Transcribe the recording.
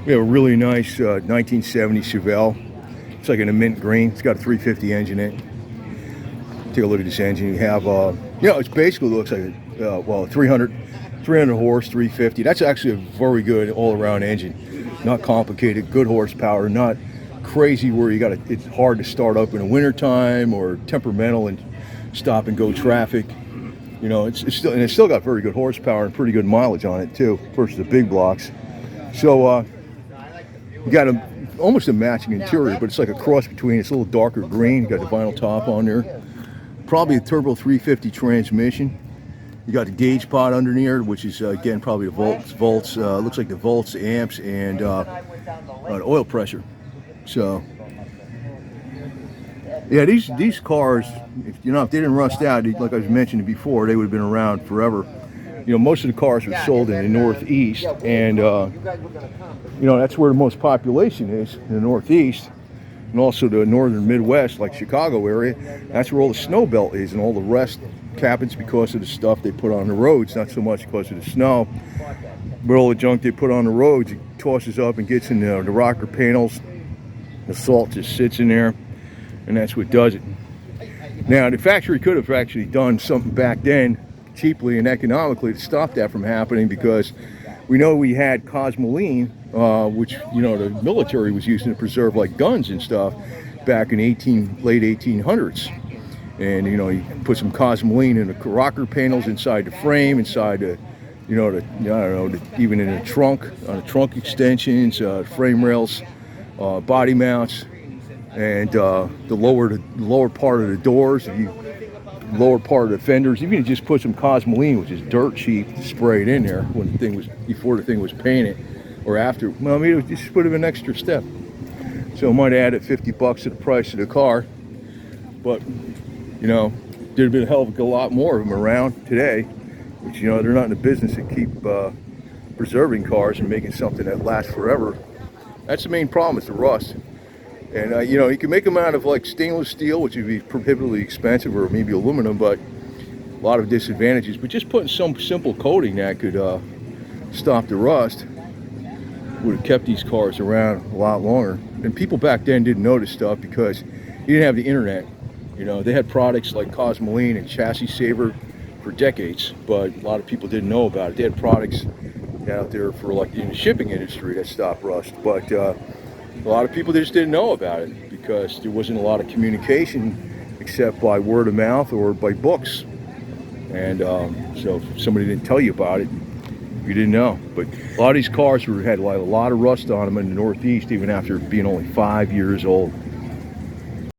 We have a really nice 1970 Chevelle. It's like in a mint green. It's got a 350 engine in it. Take a look at this engine. You have, it basically looks like a 300 horse, 350. That's actually a very good all-around engine. Not complicated, good horsepower, not crazy where it's hard to start up in the wintertime or temperamental and stop and go traffic. It's still got very good horsepower and pretty good mileage on it too, versus the big blocks. So you got almost a matching interior, but it's like a cross between. It's a little darker green. You got the vinyl top on there. Probably a turbo 350 transmission. You got the gauge pot underneath here, which is again probably the volts. Looks like the volts, amps, and the oil pressure. So yeah, these cars, if they didn't rust out, like I was mentioning before, they would have been around forever. Most of the cars were sold in the Northeast, and that's where the most population is, in the Northeast, and also the northern Midwest, like Chicago area. That's where all the snow belt is, and all the rest happens because of the stuff they put on the roads, not so much because of the snow, but all the junk they put on the roads, it tosses up and gets in the rocker panels. The salt just sits in there, and that's what does it. Now, the factory could have actually done something back then cheaply and economically to stop that from happening, because we know we had cosmoline, which the military was using to preserve like guns and stuff back in late 1800s. And you put some cosmoline in the rocker panels, inside the frame, inside the even in the trunk, on the trunk extensions, frame rails, body mounts, and the lower part of the doors, lower part of the fenders. Even just put some cosmoline, which is dirt cheap, sprayed in there when before the thing was painted, or after. Well, I mean, it just would have been an extra step. So it might have added $50 to the price of the car, but there'd have been a hell of a lot more of them around today. Which they're not in the business to keep preserving cars and making something that lasts forever. That's the main problem, is the rust. And you can make them out of like stainless steel, which would be prohibitively expensive, or maybe aluminum, but a lot of disadvantages. But just putting some simple coating that could stop the rust would have kept these cars around a lot longer. And people back then didn't know this stuff because you didn't have the internet. They had products like Cosmoline and Chassis Saver for decades, but a lot of people didn't know about it. They had products out there for like in the shipping industry that stopped rust, but a lot of people just didn't know about it because there wasn't a lot of communication except by word of mouth or by books. And so if somebody didn't tell you about it, you didn't know. But a lot of these cars had like a lot of rust on them in the Northeast, even after being only 5 years old.